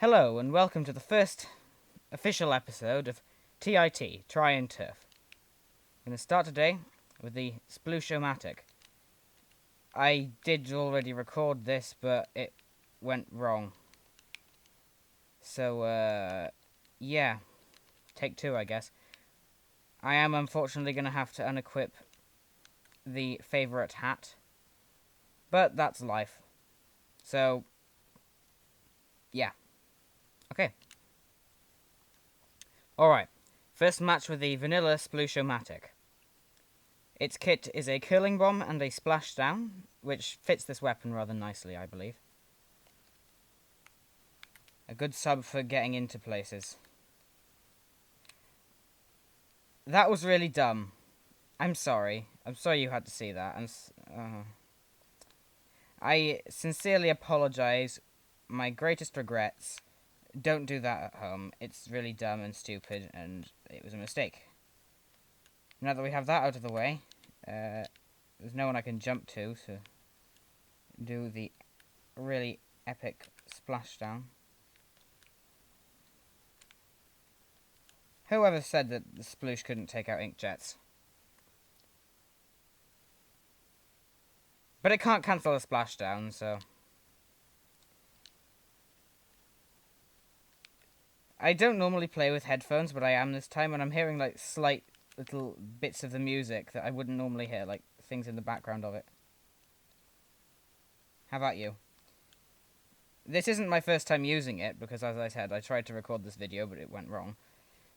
Hello and welcome to the first official episode of T.I.T. Try and Turf. I'm going to start today with the Sploosh-o-Matic. I did already record this, but it went wrong. So, yeah. Take two, I guess. I am unfortunately going to have to unequip the favourite hat. But that's life. So, yeah. Okay. Alright. First match with the vanilla Sploosh-o-Matic. Its kit is a curling bomb and a splashdown, which fits this weapon rather nicely, I believe. A good sub for getting into places. That was really dumb. I'm sorry. I'm sorry you had to see that. I sincerely apologise. My greatest regrets. Don't do that at home. It's really dumb and stupid, and it was a mistake. Now that we have that out of the way, there's no one I can jump to do the really epic splashdown. Whoever said that the Sploosh couldn't take out inkjets? But it can't cancel a splashdown, so... I don't normally play with headphones, but I am this time, and I'm hearing, like, slight little bits of the music that I wouldn't normally hear, like, things in the background of it. How about you? This isn't my first time using it, because as I said, I tried to record this video, but it went wrong.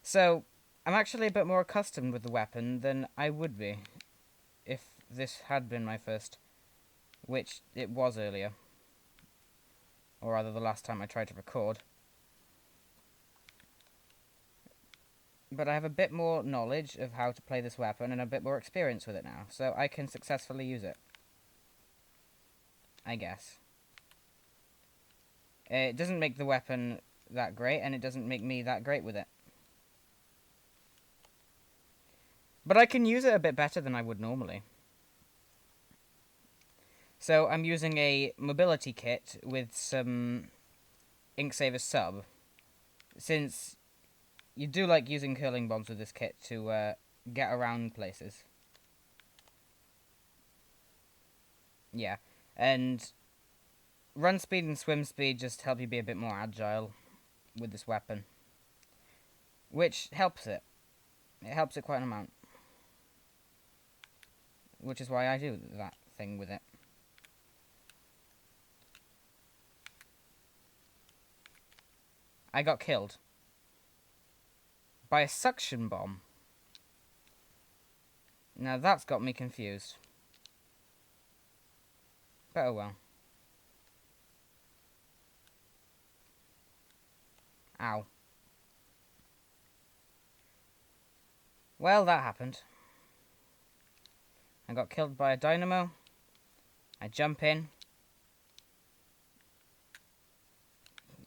So, I'm actually a bit more accustomed with the weapon than I would be if this had been my first, which it was earlier. Or rather, the last time I tried to record. But I have a bit more knowledge of how to play this weapon and a bit more experience with it now, so I can successfully use it. I guess. It doesn't make the weapon that great, and it doesn't make me that great with it. But I can use it a bit better than I would normally. So I'm using a mobility kit with some Inksaver sub, since you do like using curling bombs with this kit to get around places. Yeah, and run speed and swim speed just help you be a bit more agile with this weapon, which helps it. It helps it quite an amount. Which is why I do that thing with it. I got killed by a suction bomb. Now that's got me confused. But oh well. Ow. Well, that happened. I got killed by a dynamo. I jump in.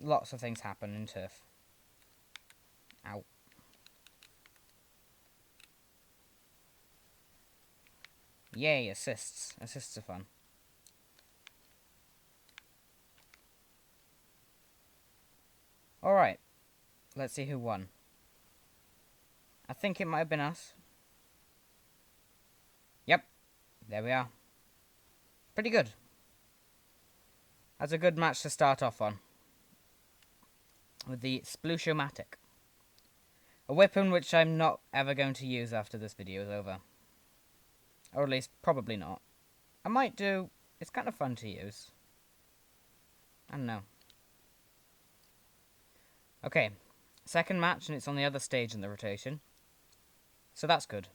Lots of things happen in turf. Ow. Yay, assists. Assists are fun. Alright. Let's see who won. I think it might have been us. Yep. There we are. Pretty good. That's a good match to start off on. With the Sploosh-o-Matic. A weapon which I'm not ever going to use after this video is over. Or at least, probably not. I might do. It's kind of fun to use. I don't know. Okay. Second match, and it's on the other stage in the rotation. So that's good.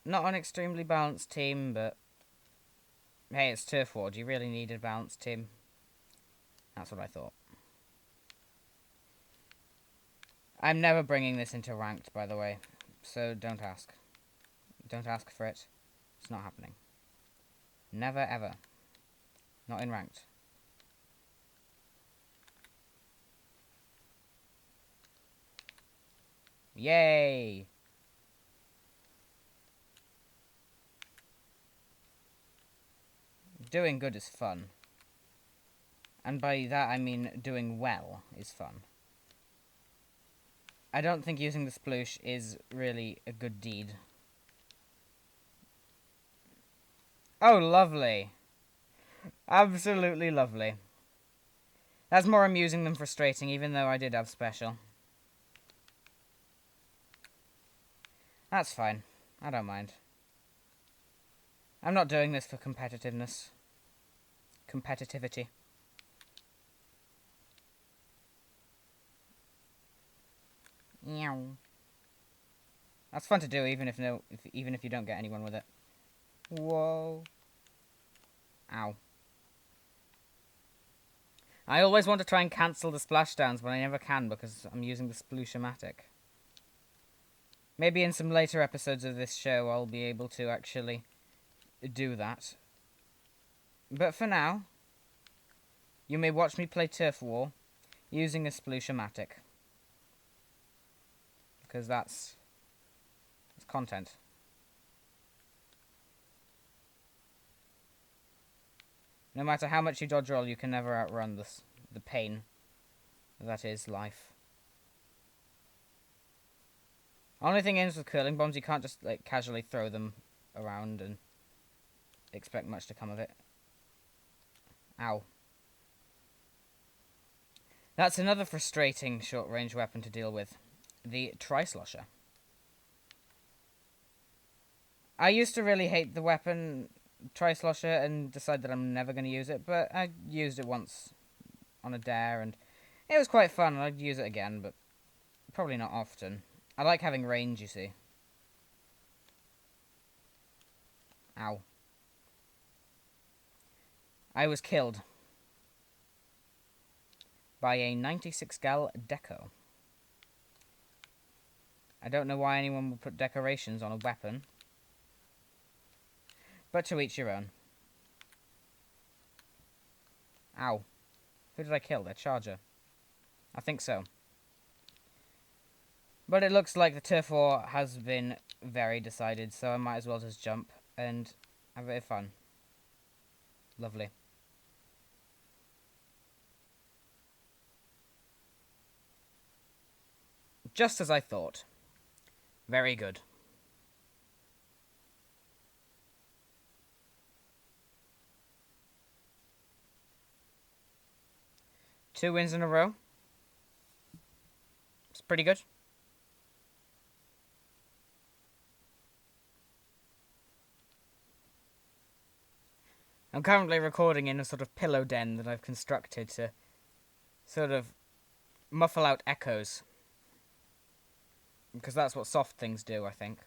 Not an extremely balanced team, but... Hey, it's Turf War. Do you really need a balanced team? That's what I thought. I'm never bringing this into ranked, by the way. So don't ask. Don't ask for it. It's not happening. Never ever. Not in ranked. Yay! Doing good is fun. And by that I mean doing well is fun. I don't think using the sploosh is really a good deed. Oh, lovely. Absolutely lovely. That's more amusing than frustrating, even though I did have special. That's fine. I don't mind. I'm not doing this for competitiveness. Competitivity. Meow. That's fun to do, even if you don't get anyone with it. Whoa. Ow. I always want to try and cancel the splashdowns, but I never can because I'm using the Sploosh-o-Matic. Maybe in some later episodes of this show I'll be able to actually do that. But for now, you may watch me play Turf War using a Sploosh-o-Matic. Because that's content. No matter how much you dodge roll, you can never outrun the pain that is life. Only thing is with curling bombs, you can't just like casually throw them around and expect much to come of it. Ow. That's another frustrating short-range weapon to deal with. The Tri-Slosher. I used to really hate the weapon Tri-Slosher and decide that I'm never going to use it, but I used it once on a dare and it was quite fun and I'd use it again, but probably not often. I like having range, you see. Ow. I was killed by a 96 gal deco. I don't know why anyone would put decorations on a weapon, but to each your own. Ow. Who did I kill? Their charger. I think so. But it looks like the turf war has been very decided, so I might as well just jump and have a bit of fun. Lovely. Just as I thought. Very good. Two wins in a row. It's pretty good. I'm currently recording in a sort of pillow den that I've constructed to sort of muffle out echoes. Because that's what soft things do, I think.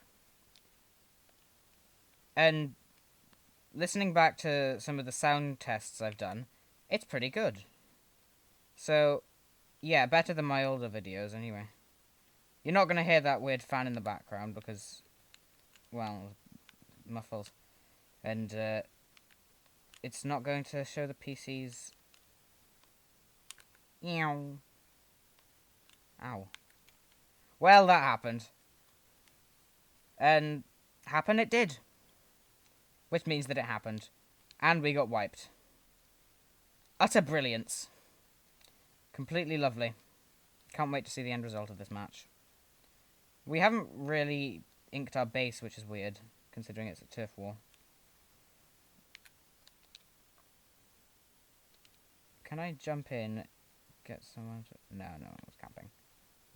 And listening back to some of the sound tests I've done, it's pretty good. So, yeah, better than my older videos anyway. You're not going to hear that weird fan in the background because, well, muffles. And it's not going to show the PC's... Ew. Ow. Well, that happened. And happen it did. Which means that it happened. And we got wiped. Utter brilliance. Completely lovely. Can't wait to see the end result of this match. We haven't really inked our base, which is weird, considering it's a turf war. Can I jump in, get someone to... No, I was camping.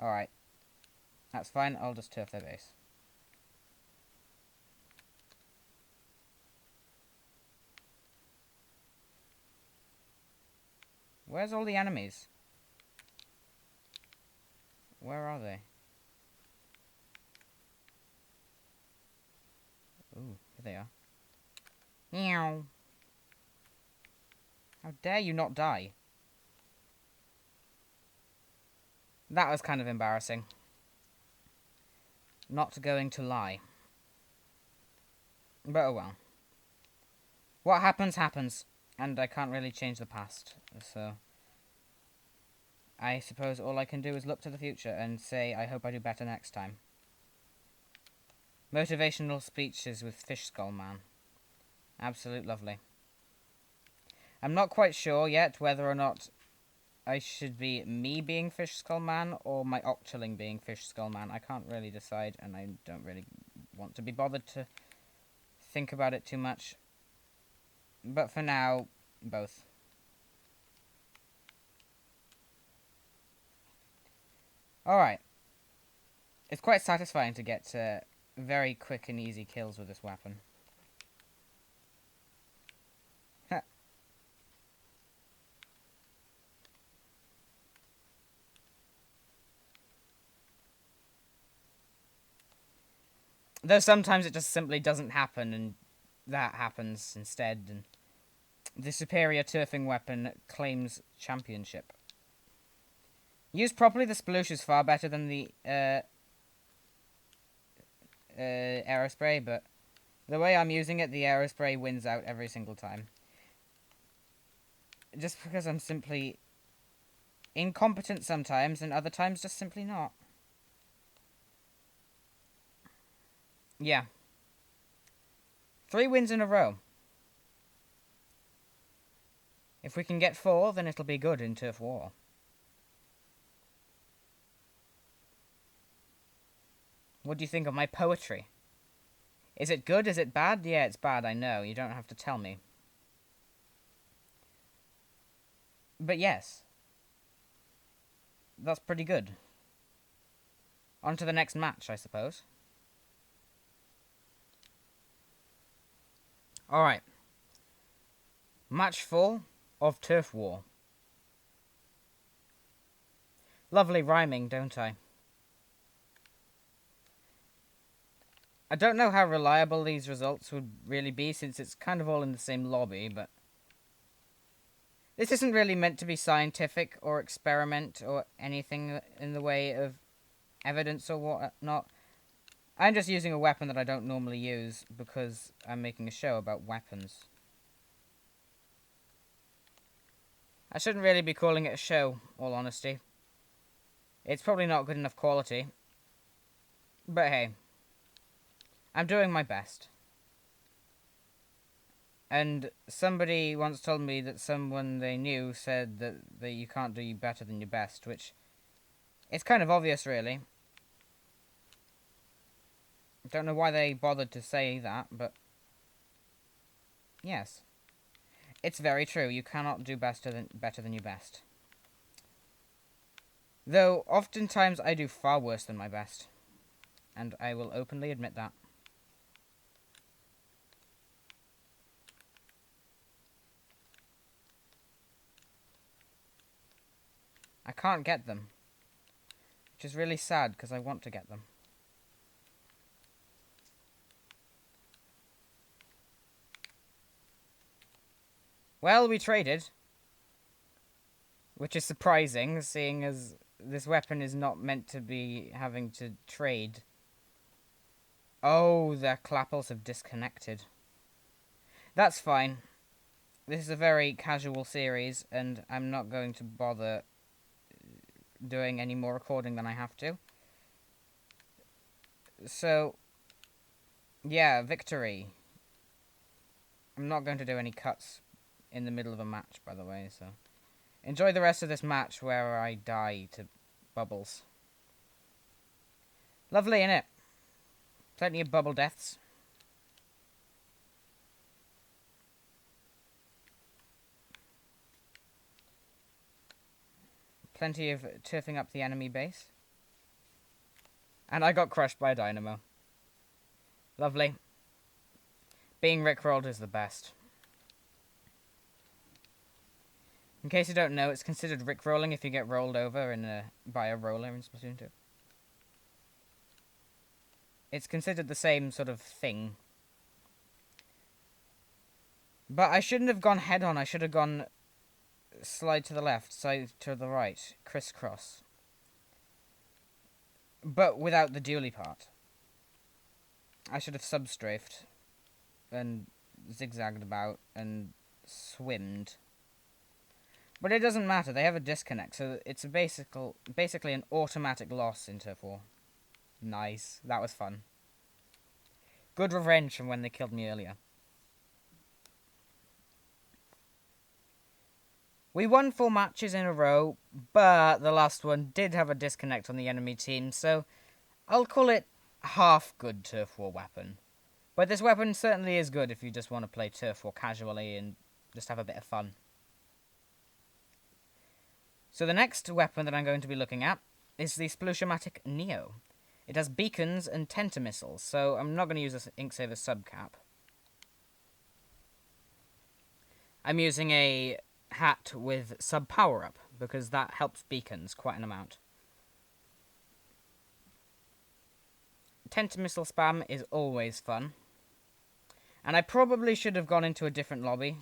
Alright. That's fine, I'll just turf their base. Where's all the enemies? Where are they? Ooh, here they are. Meow. How dare you not die? That was kind of embarrassing. Not going to lie. But oh well. What happens, happens. And I can't really change the past. So I suppose all I can do is look to the future and say I hope I do better next time. Motivational speeches with Fish Skull Man. Absolute lovely. I'm not quite sure yet whether or not I should be me being Fish Skull Man or my Octoling being Fish Skull Man. I can't really decide, and I don't really want to be bothered to think about it too much. But for now, both. Alright. It's quite satisfying to get very quick and easy kills with this weapon. Though sometimes it just simply doesn't happen, and that happens instead, and the superior turfing weapon claims championship. Used properly, the Sploosh is far better than the Aerospray, but the way I'm using it, the Aerospray wins out every single time. Just because I'm simply incompetent sometimes, and other times just simply not. Yeah. 3 wins in a row. If we can get 4, then it'll be good in Turf War. What do you think of my poetry? Is it good? Is it bad? Yeah, it's bad, I know. You don't have to tell me. But yes. That's pretty good. On to the next match, I suppose. Alright. Match 4 of Turf War. Lovely rhyming, don't I? I don't know how reliable these results would really be, since it's kind of all in the same lobby, but this isn't really meant to be scientific or experiment or anything in the way of evidence or whatnot. I'm just using a weapon that I don't normally use because I'm making a show about weapons. I shouldn't really be calling it a show, all honesty. It's probably not good enough quality. But hey, I'm doing my best. And somebody once told me that someone they knew said that you can't do better than your best, which it's kind of obvious, really. I don't know why they bothered to say that, but yes. It's very true. You cannot do better than your best. Though, oftentimes I do far worse than my best. And I will openly admit that. I can't get them. Which is really sad, because I want to get them. Well, we traded. Which is surprising, seeing as this weapon is not meant to be having to trade. Oh, their clapples have disconnected. That's fine. This is a very casual series, and I'm not going to bother doing any more recording than I have to. So, yeah, victory. I'm not going to do any cuts in the middle of a match, by the way, so enjoy the rest of this match where I die to bubbles. Lovely, innit? Plenty of bubble deaths. Plenty of turfing up the enemy base. And I got crushed by a dynamo. Lovely. Being rickrolled is the best. In case you don't know, it's considered rickrolling if you get rolled over by a roller in Splatoon 2. It's considered the same sort of thing. But I shouldn't have gone head on. I should have gone slide to the left, slide to the right, crisscross. But without the dually part. I should have substrafed and zigzagged about and swimmed. But it doesn't matter, they have a disconnect, so it's basically an automatic loss in Turf War. Nice, that was fun. Good revenge from when they killed me earlier. We won 4 matches in a row, but the last one did have a disconnect on the enemy team, so I'll call it half good turf war weapon. But this weapon certainly is good if you just want to play turf war casually and just have a bit of fun. So the next weapon that I'm going to be looking at is the Sploosh-o-Matic Neo. It has beacons and tenter missiles, so I'm not going to use this Inksaver subcap. I'm using a hat with sub power up because that helps beacons quite an amount. Tenter missile spam is always fun. And I probably should have gone into a different lobby,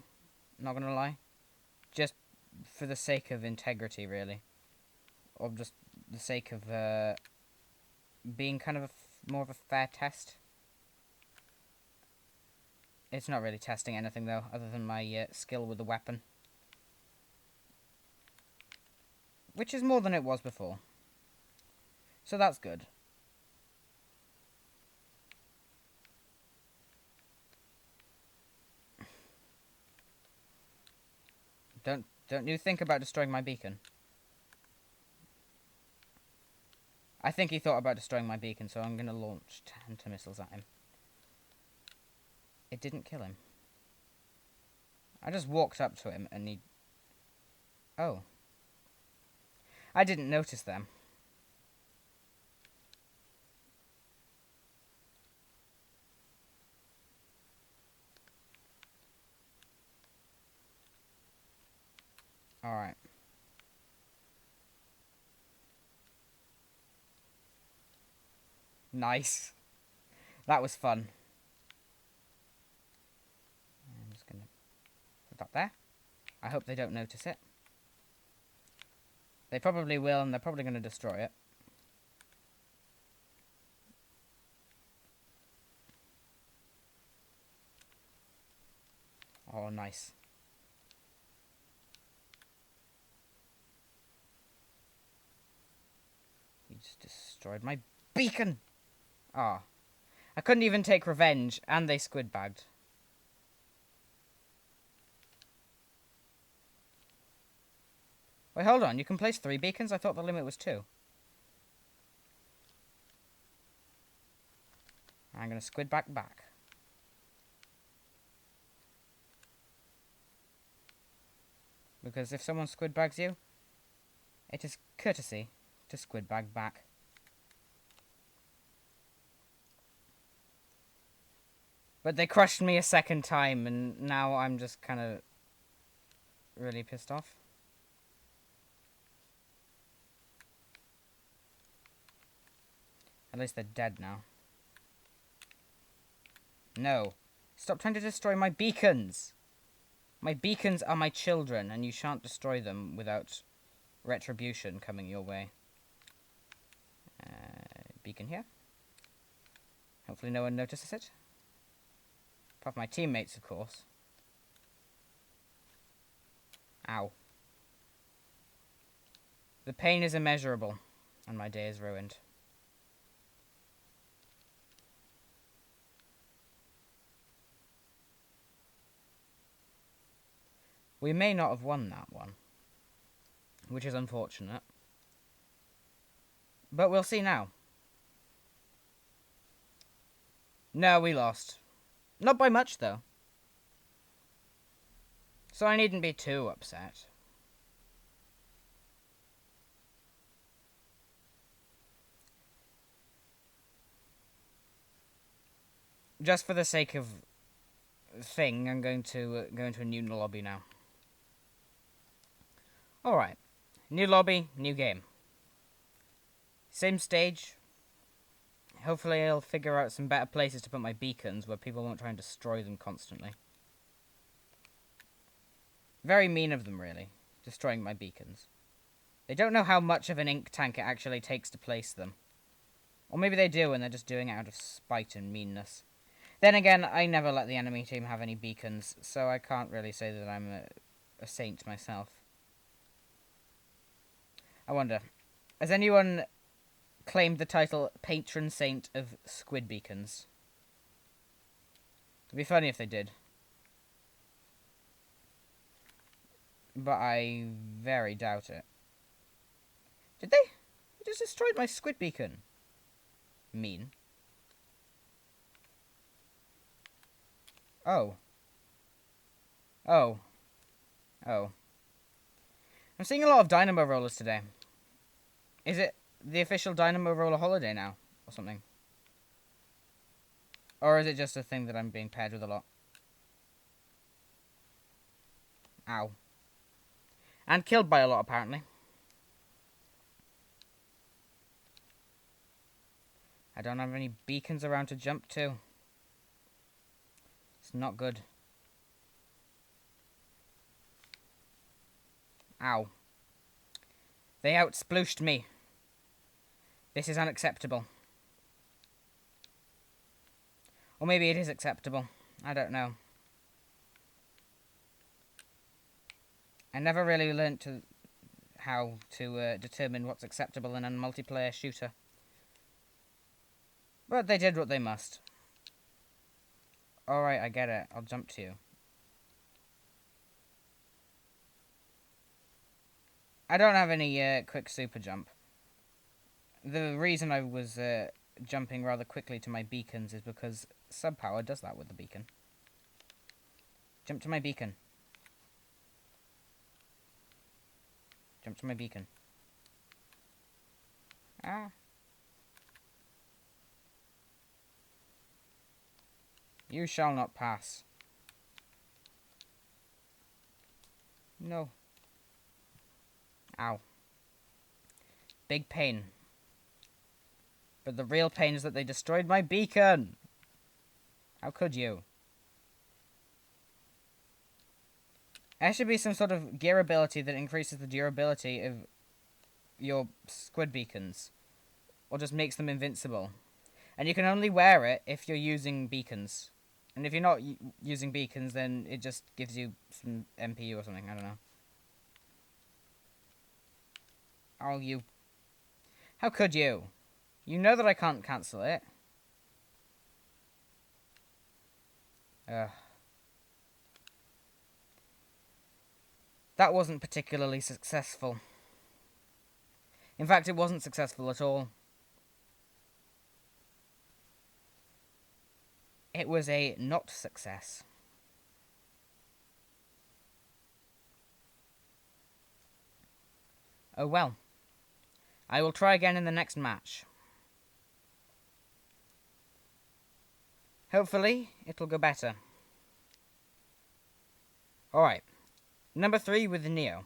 not gonna lie. Just for the sake of integrity, really. Or just the sake of being kind of more of a fair test. It's not really testing anything, though, other than my skill with the weapon. Which is more than it was before. So that's good. Don't you think about destroying my beacon. I think he thought about destroying my beacon, so I'm going to launch tenter missiles at him. It didn't kill him. I just walked up to him and he... Oh. I didn't notice them. Alright. Nice. That was fun. I'm just going to put that there. I hope they don't notice it. They probably will, and they're probably going to destroy it. Oh, nice. He just destroyed my beacon! Ah. I couldn't even take revenge, and they squid bagged. Wait, hold on. You can place 3 beacons? I thought the limit was 2. I'm going to squid back. Because if someone squid bags you, it is courtesy to squid bag back. But they crushed me a second time, and now I'm just kind of really pissed off. At least they're dead now. No. Stop trying to destroy my beacons! My beacons are my children, and you shan't destroy them without retribution coming your way. Beacon here. Hopefully no one notices it. Apart from my teammates, of course. Ow. The pain is immeasurable, and my day is ruined. We may not have won that one, which is unfortunate. But we'll see now. No, we lost. Not by much, though. So I needn't be too upset. Just for the sake of thing, I'm going to go into a new lobby now. Alright. New lobby, new game. Same stage. Hopefully I'll figure out some better places to put my beacons where people won't try and destroy them constantly. Very mean of them, really, destroying my beacons. They don't know how much of an ink tank it actually takes to place them. Or maybe they do and they're just doing it out of spite and meanness. Then again, I never let the enemy team have any beacons, so I can't really say that I'm a saint myself. I wonder, has anyone claimed the title Patron Saint of Squid Beacons? It'd be funny if they did. But I very doubt it. Did they? They just destroyed my squid beacon. Mean. Oh. Oh. Oh. I'm seeing a lot of dynamo rollers today. Is it the official dynamo roller holiday now? Or something? Or is it just a thing that I'm being paired with a lot? Ow. And killed by a lot, apparently. I don't have any beacons around to jump to. It's not good. Ow. They outsplooshed me. This is unacceptable. Or maybe it is acceptable. I don't know. I never really learnt how to determine what's acceptable in a multiplayer shooter. But they did what they must. Alright, I get it. I'll jump to you. I don't have any quick super jump. The reason I was jumping rather quickly to my beacons is because Subpower does that with the beacon. Jump to my beacon. Jump to my beacon. Ah. You shall not pass. No. Ow. Big pain. But the real pain is that they destroyed my beacon. How could you? There should be some sort of gear ability that increases the durability of your squid beacons. Or just makes them invincible. And you can only wear it if you're using beacons. And if you're not using beacons, then it just gives you some MPU or something. I don't know. Oh, you... How could you? You know that I can't cancel it. Ugh. That wasn't particularly successful. In fact, it wasn't successful at all. It was a not success. Oh well. I will try again in the next match. Hopefully, it'll go better. Alright. Number 3 with the Neo.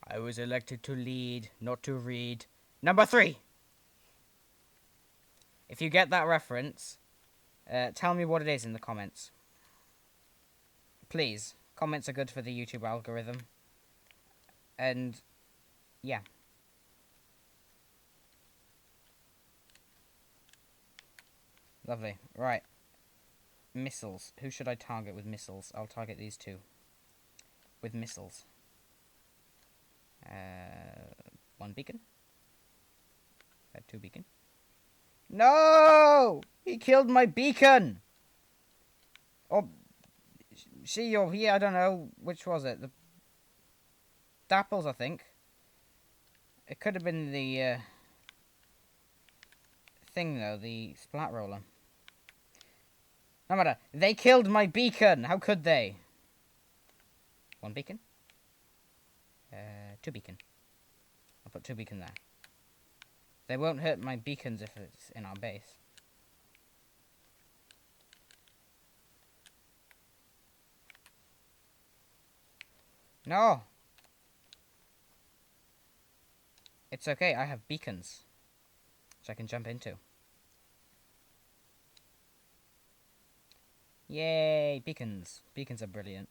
I was elected to lead, not to read. Number 3! If you get that reference, tell me what it is in the comments. Please. Comments are good for the YouTube algorithm. And, yeah. Lovely. Right. Missiles. Who should I target with missiles? I'll target these two. With missiles. One beacon. Two beacon. No! He killed my beacon! Or she or he, I don't know. Which was it? The Dapples, I think. It could have been the thing, though. The splat roller. No matter. They killed my beacon! How could they? One beacon. Two beacon. I'll put two beacon there. They won't hurt my beacons if it's in our base. No! It's okay, I have beacons. Which I can jump into. Yay! Beacons. Beacons are brilliant.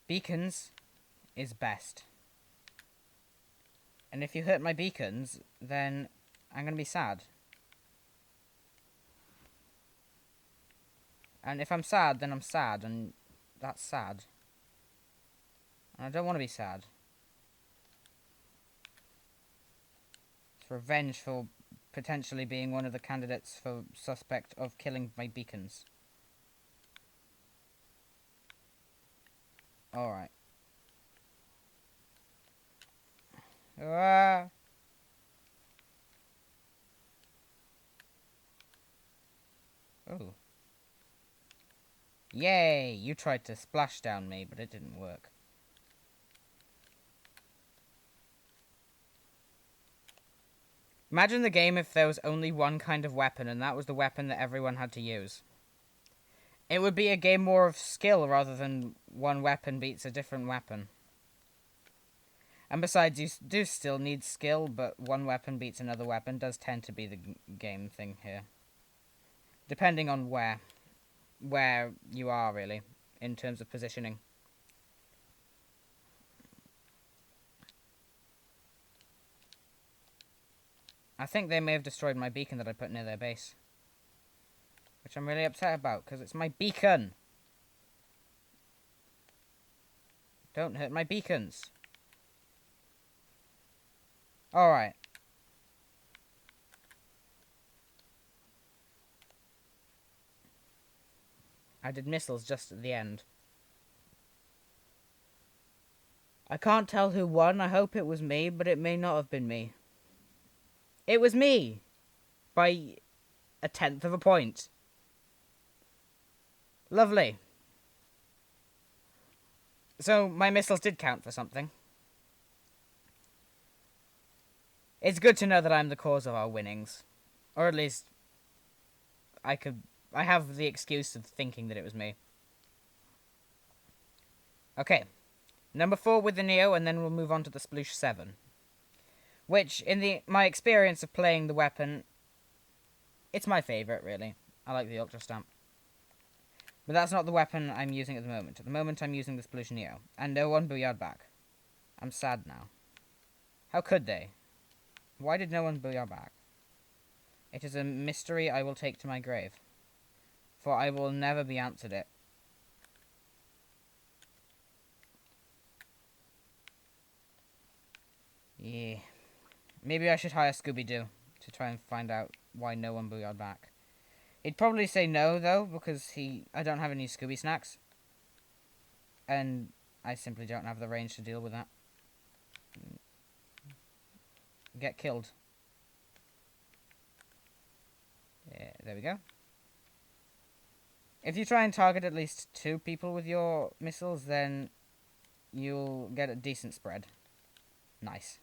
Beacons is best. And if you hurt my beacons, then I'm going to be sad. And if I'm sad, then I'm sad, and that's sad. And I don't want to be sad. It's revenge for potentially being one of the candidates for suspect of killing my beacons. Alright. Ah. Oh. Yay! You tried to splash down me, but it didn't work. Imagine the game if there was only one kind of weapon, and that was the weapon that everyone had to use. It would be a game more of skill rather than one weapon beats a different weapon. And besides, you do still need skill, but one weapon beats another weapon does tend to be the game thing here. Depending on where you are, really, in terms of positioning. I think they may have destroyed my beacon that I put near their base. Which I'm really upset about, because it's my beacon! Don't hurt my beacons! Alright. I did missiles just at the end. I can't tell who won. I hope it was me, but it may not have been me. It was me! By 1/10 of a point. Lovely. So, my missiles did count for something. It's good to know that I'm the cause of our winnings. Or at least, I have the excuse of thinking that it was me. Okay. Number 4 with the Neo, and then we'll move on to the Sploosh-7. Which, in my experience of playing the weapon, it's my favourite, really. I like the Ultra Stamp. But that's not the weapon I'm using at the moment. At the moment, I'm using the Sploosh-Neo. And no one booyard back. I'm sad now. How could they? Why did no one booyard back? It is a mystery I will take to my grave. For I will never be answered it. Yeah. Maybe I should hire Scooby-Doo to try and find out why no one booyard back. He'd probably say no, though, because I don't have any Scooby snacks. And I simply don't have the range to deal with that. Get killed. Yeah, there we go. If you try and target at least 2 people with your missiles, then you'll get a decent spread. Nice.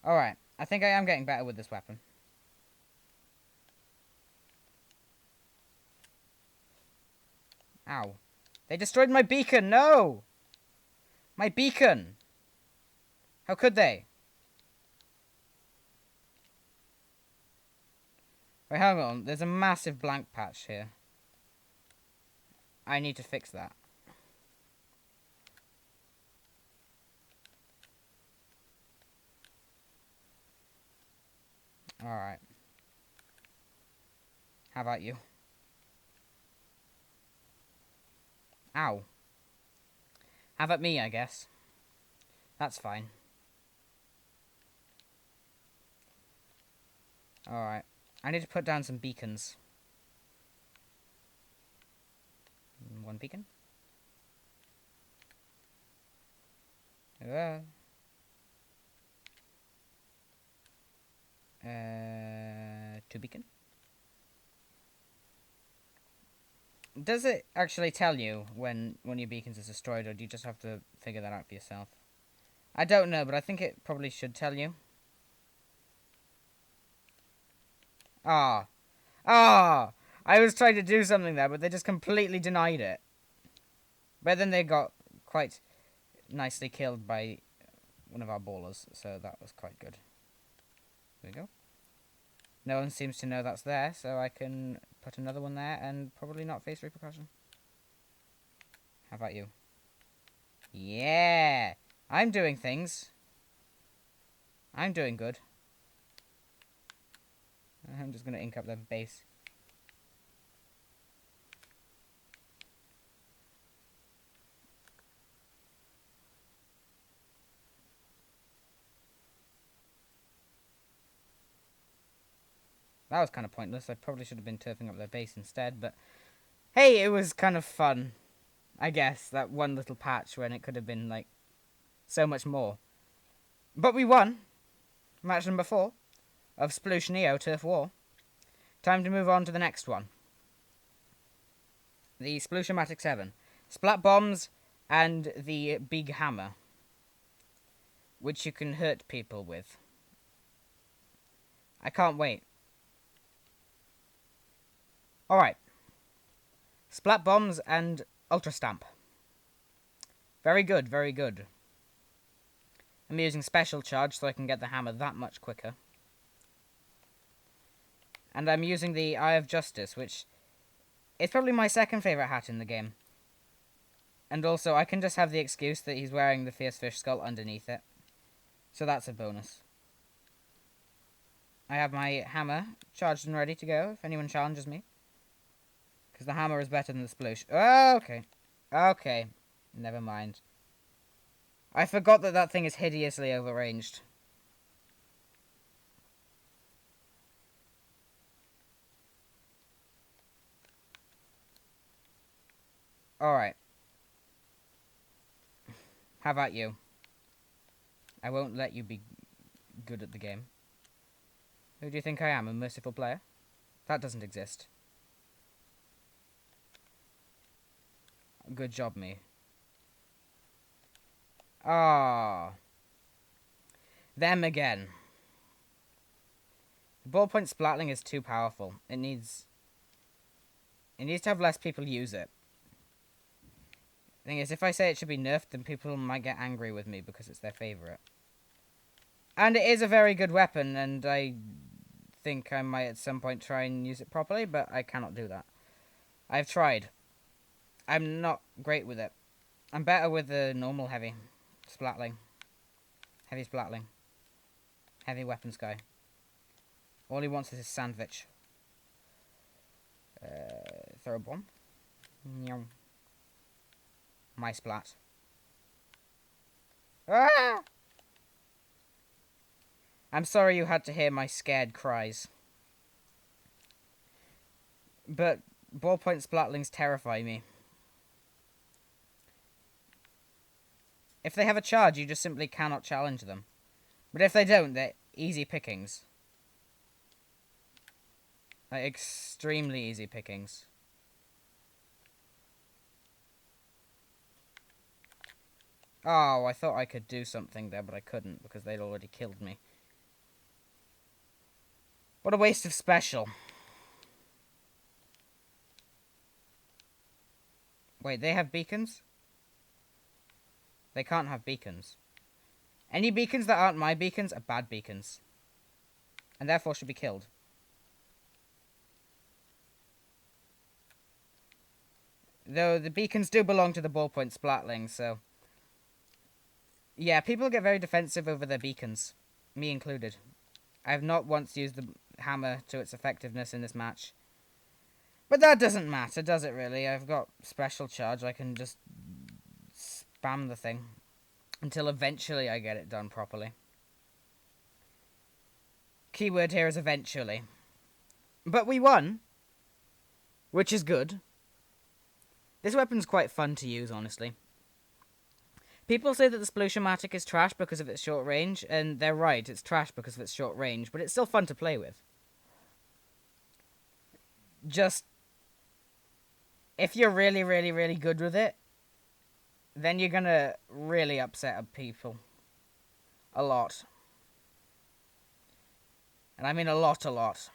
Alright, I think I am getting better with this weapon. Ow. They destroyed my beacon! No! My beacon! How could they? Wait, hang on. There's a massive blank patch here. I need to fix that. Alright. How about you? Ow. How about me, I guess? That's fine. Alright. I need to put down some beacons. 1 beacon. 2 beacon. Does it actually tell you when your beacons is destroyed, or do you just have to figure that out for yourself? I don't know, but I think it probably should tell you. Ah. Ah! I was trying to do something there, but they just completely denied it. But then they got quite nicely killed by one of our ballers, so that was quite good. There we go. No one seems to know that's there, so I can put another one there and probably not face repercussion. How about you? Yeah! I'm doing things. I'm doing good. I'm just going to ink up their base. That was kind of pointless. I probably should have been turfing up their base instead, but hey, it was kind of fun. I guess, that one little patch when it could have been, like, so much more. But we won. Match number 4 of Sploosh Neo Turf War. Time to move on to the next one. The Sploosh-o-Matic 7. Splat bombs and the big hammer, which you can hurt people with. I can't wait. Alright. Splat bombs and ultra stamp. Very good, very good. I'm using special charge so I can get the hammer that much quicker. And I'm using the Eye of Justice, which is probably my second favourite hat in the game. And also, I can just have the excuse that he's wearing the Fierce Fish skull underneath it. So that's a bonus. I have my hammer charged and ready to go if anyone challenges me. Because the hammer is better than the sploosh. Oh, okay. Okay. Never mind. I forgot that that thing is hideously overranged. Alright. How about you? I won't let you be good at the game. Who do you think I am, a merciful player? That doesn't exist. Good job, me. Ah. Them again. The ballpoint splatling is too powerful. It needs to have less people use it. The thing is, if I say it should be nerfed, then people might get angry with me because it's their favourite. And it is a very good weapon, and I think I might at some point try and use it properly, but I cannot do that. I've tried. I'm not great with it. I'm better with the normal heavy splatling. Heavy splatling. Heavy weapons guy. All he wants is his sandwich. Throw a bomb. My splat. Ah! I'm sorry you had to hear my scared cries. But ballpoint splatlings terrify me. If they have a charge, you just simply cannot challenge them. But if they don't, they're easy pickings. Like, extremely easy pickings. Oh, I thought I could do something there, but I couldn't because they'd already killed me. What a waste of special. Wait, they have beacons? They can't have beacons. Any beacons that aren't my beacons are bad beacons. And therefore should be killed. Though the beacons do belong to the ballpoint splatling, so... Yeah, people get very defensive over their beacons. Me included. I have not once used the hammer to its effectiveness in this match. But that doesn't matter, does it really? I've got special charge. I can just spam the thing until eventually I get it done properly. Keyword here is eventually. But we won, which is good. This weapon's quite fun to use, honestly. People say that the Sploosh-o-Matic is trash because of its short range, and they're right, it's trash because of its short range, but it's still fun to play with. Just, if you're really, really, really good with it, then you're gonna really upset people. A lot. And I mean a lot, a lot.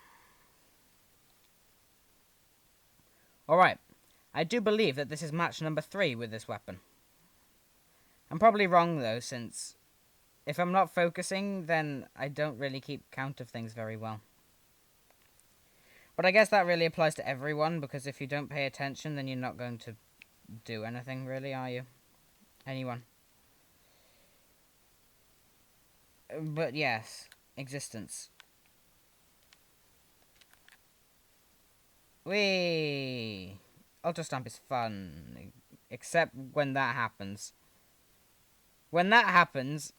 Alright, I do believe that this is match number 3 with this weapon. I'm probably wrong, though, since if I'm not focusing, then I don't really keep count of things very well. But I guess that really applies to everyone, because if you don't pay attention, then you're not going to do anything, really, are you? Anyone. But yes, existence. Whee! Ultra Stamp is fun, except when that happens. When that happens,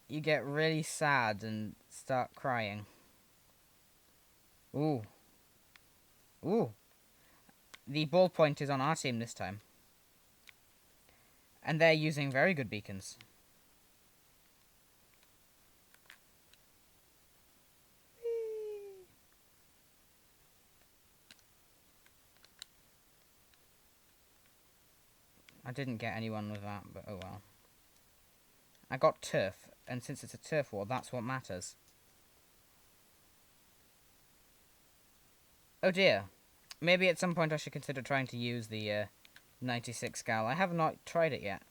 you get really sad and start crying. Ooh. Ooh. The ball point is on our team this time. And they're using very good beacons. Whee! I didn't get anyone with that, but oh well. I got turf, and since it's a turf war, that's what matters. Oh dear. Maybe at some point I should consider trying to use the 96 gal. I have not tried it yet.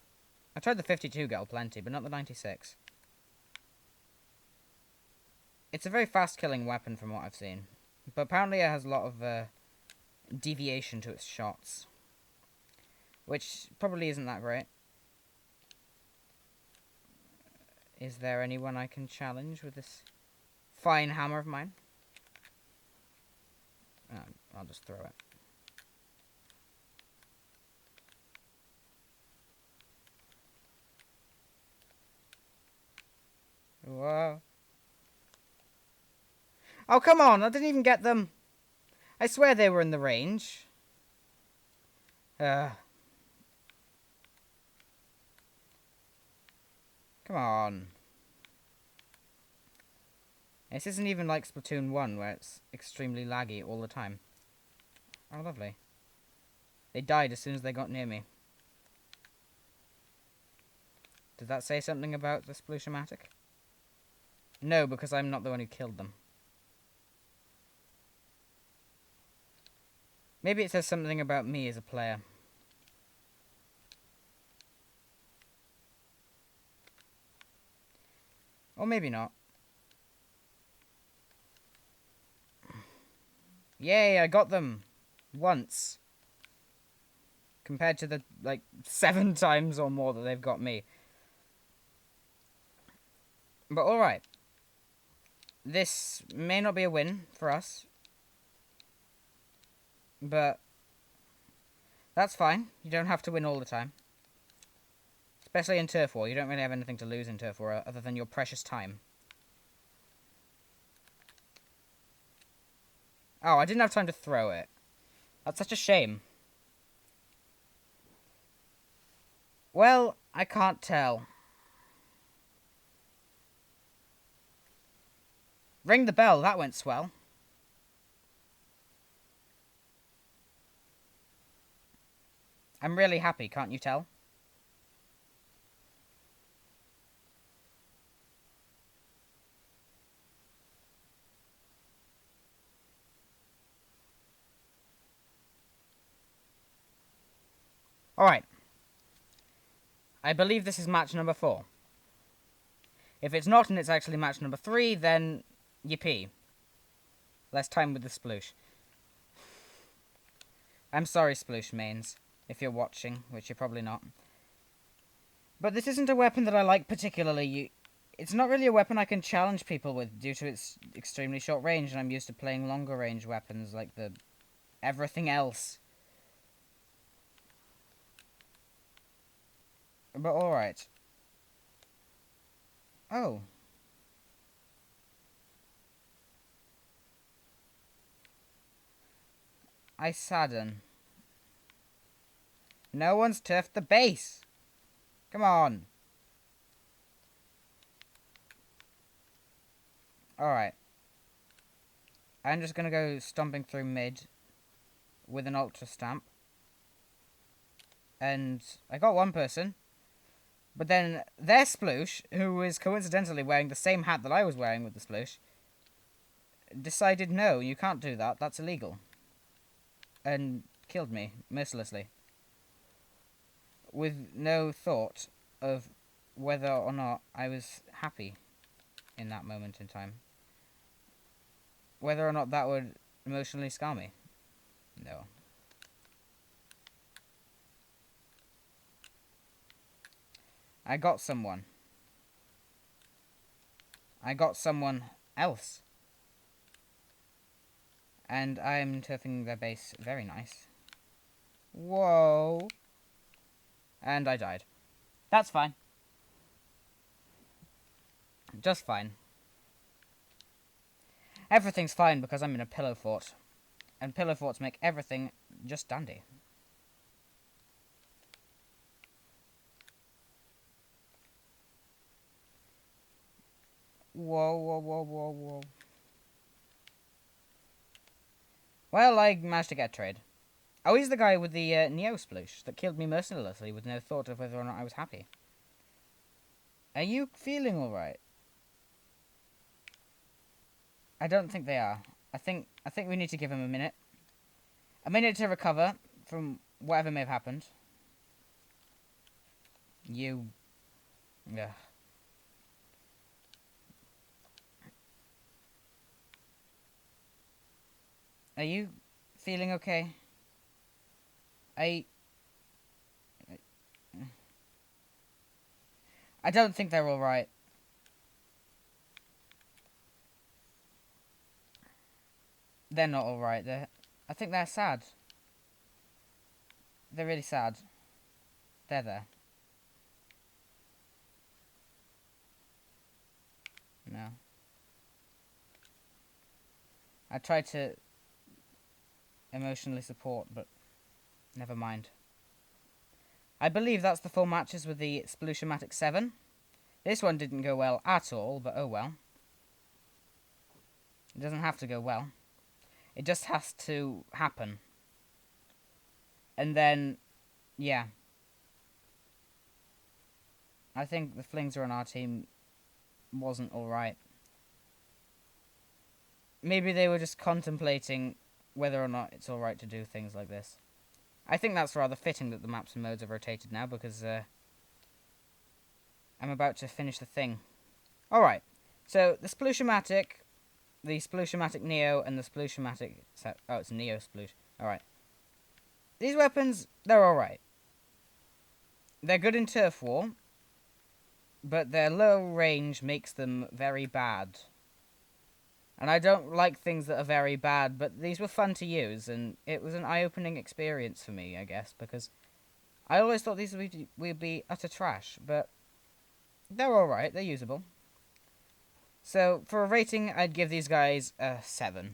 I tried the 52 gal plenty, but not the 96. It's a very fast-killing weapon from what I've seen. But apparently it has a lot of deviation to its shots. Which probably isn't that great. Is there anyone I can challenge with this fine hammer of mine? I'll just throw it. Whoa. Oh, come on! I didn't even get them! I swear they were in the range. Come on. This isn't even like Splatoon 1, where it's extremely laggy all the time. Oh, lovely. They died as soon as they got near me. Did that say something about the Sploosh-o-Matic? No, because I'm not the one who killed them. Maybe it says something about me as a player. Or maybe not. Yay, I got them! Once. Compared to the, 7 times or more that they've got me. But alright. This may not be a win for us. But that's fine. You don't have to win all the time. Especially in Turf War. You don't really have anything to lose in Turf War other than your precious time. Oh, I didn't have time to throw it. That's such a shame. Well, I can't tell. Ring the bell, that went swell. I'm really happy, can't you tell? Alright. I believe this is match number 4. If it's not and it's actually match number 3, then yippee. Less time with the Sploosh. I'm sorry, Sploosh mains, if you're watching, which you're probably not. But this isn't a weapon that I like particularly. It's not really a weapon I can challenge people with due to its extremely short range, and I'm used to playing longer range weapons like the everything else. But alright. Oh. I sadden. No one's turfed the base. Come on. Alright. I'm just gonna go stomping through mid with an ultra stamp. And I got one person. But then their Sploosh, who is coincidentally wearing the same hat that I was wearing with the Sploosh, decided no, you can't do that, that's illegal. And killed me, mercilessly. With no thought of whether or not I was happy in that moment in time. Whether or not that would emotionally scar me. No. I got someone. I got someone else. And I'm turfing their base very nice. Whoa. And I died. That's fine. Just fine. Everything's fine because I'm in a pillow fort. And pillow forts make everything just dandy. Whoa, whoa, whoa, whoa, whoa. Well, I managed to get a trade. Oh, he's the guy with the Neo Sploosh that killed me mercilessly with no thought of whether or not I was happy. Are you feeling alright? I don't think they are. I think we need to give him a minute. A minute to recover from whatever may have happened. You... Ugh. Are you feeling okay? I don't think they're alright. They're not alright. I think they're sad. They're really sad. They're there. No. I tried to emotionally support, but never mind. I believe that's the 4 matches with the Sploosh-o-Matic 7. This one didn't go well at all, but oh well. It doesn't have to go well. It just has to happen. And then, yeah. I think the Flinger on our team wasn't alright. Maybe they were just contemplating whether or not it's alright to do things like this. I think that's rather fitting that the maps and modes have rotated now, because I'm about to finish the thing. Alright, so the Sploosh-o-Matic, the Sploosh-o-Matic Neo, and the Sploosh-o-Matic... Oh, it's Neo Sploosh. Alright. These weapons, they're alright. They're good in turf war, but their low range makes them very bad. And I don't like things that are very bad, but these were fun to use, and it was an eye-opening experience for me, I guess, because I always thought these would be utter trash, but they're alright, they're usable. So, for a rating, I'd give these guys a 7.